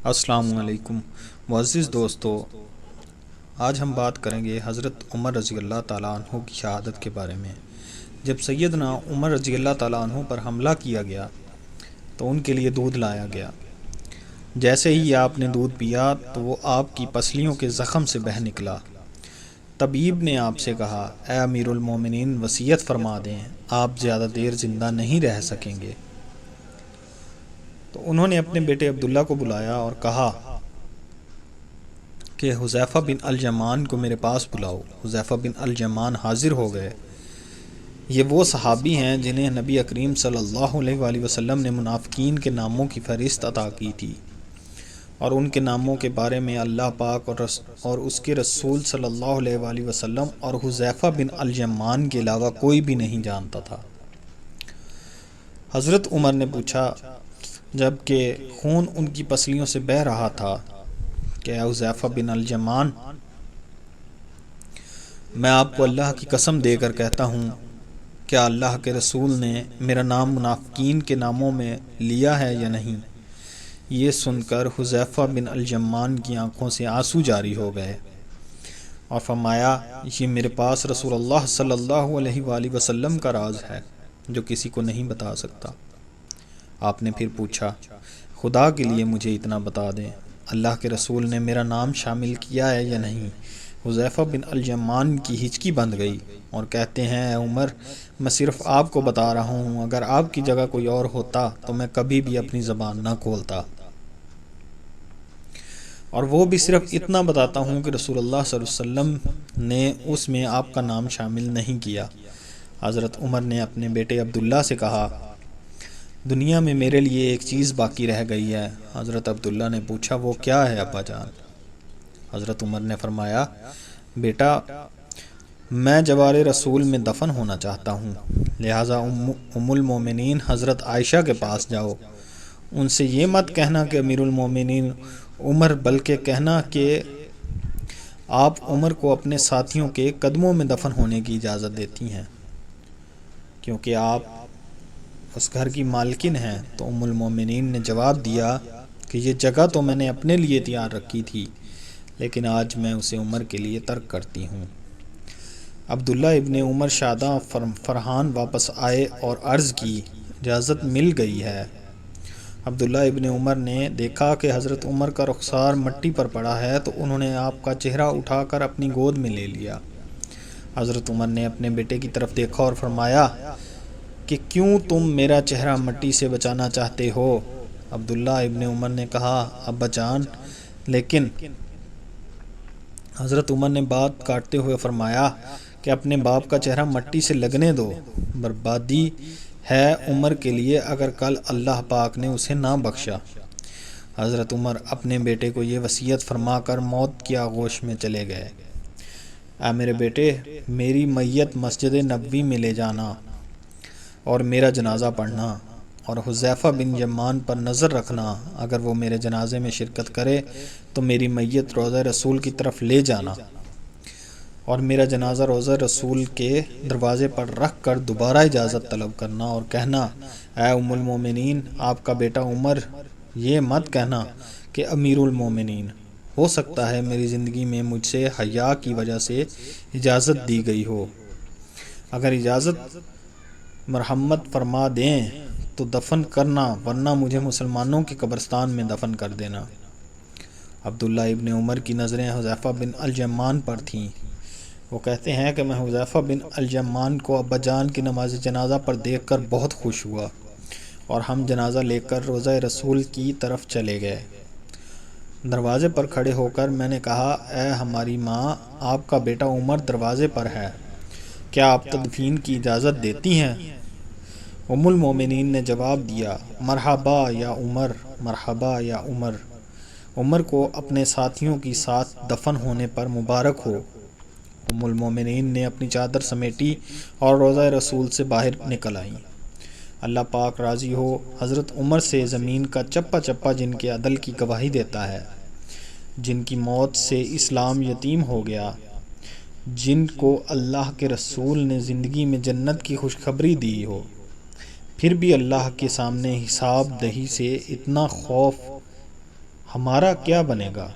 السلام علیکم معزز دوستو، آج ہم بات کریں گے حضرت عمر رضی اللہ تعالیٰ عنہ کی شہادت کے بارے میں۔ جب سیدنا عمر رضی اللہ تعالیٰ عنہ پر حملہ کیا گیا تو ان کے لیے دودھ لایا گیا۔ جیسے ہی آپ نے دودھ پیا تو وہ آپ کی پسلیوں کے زخم سے بہہ نکلا۔ طبیب نے آپ سے کہا، اے امیر المومنین، وصیت فرما دیں، آپ زیادہ دیر زندہ نہیں رہ سکیں گے۔ تو انہوں نے اپنے بیٹے عبداللہ کو بلایا اور کہا کہ حذیفہ بن الجمان کو میرے پاس بلاؤ۔ حذیفہ بن الجمان حاضر ہو گئے۔ یہ وہ صحابی ہیں جنہیں نبی کریم صلی اللہ علیہ وآلہ وسلم نے منافقین کے ناموں کی فہرست عطا کی تھی، اور ان کے ناموں کے بارے میں اللہ پاک اور اس کے رسول صلی اللہ علیہ وآلہ وسلم اور حذیفہ بن الجمان کے علاوہ کوئی بھی نہیں جانتا تھا۔ حضرت عمر نے پوچھا، جب کہ خون ان کی پسلیوں سے بہہ رہا تھا، کہ اے حذیفہ بن الجمان، میں آپ کو اللہ کی قسم دے کر کہتا ہوں، کیا اللہ کے رسول نے میرا نام منافقین کے ناموں میں لیا ہے یا نہیں؟ یہ سن کر حذیفہ بن الجمان کی آنکھوں سے آنسو جاری ہو گئے اور فرمایا، یہ میرے پاس رسول اللہ صلی اللہ علیہ وآلہ وسلم کا راز ہے جو کسی کو نہیں بتا سکتا۔ آپ نے پھر پوچھا، خدا کے لیے مجھے اتنا بتا دیں، اللہ کے رسول نے میرا نام شامل کیا ہے یا نہیں؟ حذیفہ بن الجمان کی ہچکی بندھ گئی اور کہتے ہیں، اے عمر، میں صرف آپ کو بتا رہا ہوں، اگر آپ کی جگہ کوئی اور ہوتا تو میں کبھی بھی اپنی زبان نہ کھولتا، اور وہ بھی صرف اتنا بتاتا ہوں کہ رسول اللہ صلی اللہ علیہ وسلم نے اس میں آپ کا نام شامل نہیں کیا۔ حضرت عمر نے اپنے بیٹے عبداللہ سے کہا، دنیا میں میرے لیے ایک چیز باقی رہ گئی ہے۔ حضرت عبداللہ نے پوچھا، وہ کیا ہے ابا جان؟ حضرت عمر نے فرمایا، بیٹا، میں جوار رسول میں دفن ہونا چاہتا ہوں، لہٰذا ام المومنین حضرت عائشہ کے پاس جاؤ، ان سے یہ مت کہنا کہ امیر المومنین عمر، بلکہ کہنا کہ آپ عمر کو اپنے ساتھیوں کے قدموں میں دفن ہونے کی اجازت دیتی ہیں، کیونکہ آپ اس گھر کی مالکن ہیں۔ تو ام المومنین نے جواب دیا کہ یہ جگہ تو میں نے اپنے لیے تیار رکھی تھی، لیکن آج میں اسے عمر کے لیے ترک کرتی ہوں۔ عبداللہ ابن عمر شاداں فرحان واپس آئے اور عرض کی، اجازت مل گئی ہے۔ عبداللہ ابن عمر نے دیکھا کہ حضرت عمر کا رخسار مٹی پر پڑا ہے تو انہوں نے آپ کا چہرہ اٹھا کر اپنی گود میں لے لیا۔ حضرت عمر نے اپنے بیٹے کی طرف دیکھا اور فرمایا کہ کیوں تم میرا چہرہ مٹی سے بچانا چاہتے ہو؟ عبداللہ ابن عمر نے کہا، ابا جان، لیکن حضرت عمر نے بات کاٹتے ہوئے فرمایا کہ اپنے باپ کا چہرہ مٹی سے لگنے دو، بربادی ہے عمر کے لیے اگر کل اللہ پاک نے اسے نہ بخشا۔ حضرت عمر اپنے بیٹے کو یہ وصیت فرما کر موت کی آغوش میں چلے گئے، اے میرے بیٹے، میری میت مسجد نبوی میں لے جانا اور میرا جنازہ پڑھنا، اور حذیفہ بن جمان پر نظر رکھنا، اگر وہ میرے جنازے میں شرکت کرے تو میری میت روضہ رسول کی طرف لے جانا، اور میرا جنازہ روضہ رسول کے دروازے پر رکھ کر دوبارہ اجازت طلب کرنا اور کہنا، اے ام المومنین، آپ کا بیٹا عمر، یہ مت کہنا کہ امیر المومنین، ہو سکتا ہے میری زندگی میں مجھ سے حیا کی وجہ سے اجازت دی گئی ہو، اگر اجازت مرحمت فرما دیں تو دفن کرنا، ورنہ مجھے مسلمانوں کی قبرستان میں دفن کر دینا۔ عبداللہ ابن عمر کی نظریں حذیفہ بن الجمان پر تھیں۔ وہ کہتے ہیں کہ میں حذیفہ بن الجمان کو ابا جان کی نماز جنازہ پر دیکھ کر بہت خوش ہوا، اور ہم جنازہ لے کر روضہ رسول کی طرف چلے گئے۔ دروازے پر کھڑے ہو کر میں نے کہا، اے ہماری ماں، آپ کا بیٹا عمر دروازے پر ہے، کیا آپ تدفین کی اجازت دیتی ہیں؟ ام المومنین نے جواب دیا، مرحبا یا عمر، مرحبا یا عمر، عمر کو اپنے ساتھیوں کی ساتھ دفن ہونے پر مبارک ہو۔ ام المومنین نے اپنی چادر سمیٹی اور روضہ رسول سے باہر نکل آئیں۔ اللہ پاک راضی ہو، حضرت عمر سے زمین کا چپا چپا جن کے عدل کی گواہی دیتا ہے، جن کی موت سے اسلام یتیم ہو گیا، جن کو اللہ کے رسول نے زندگی میں جنت کی خوشخبری دی ہو، پھر بھی اللہ کے سامنے حساب دہی سے اتنا خوف ہمارا کیا بنے گا؟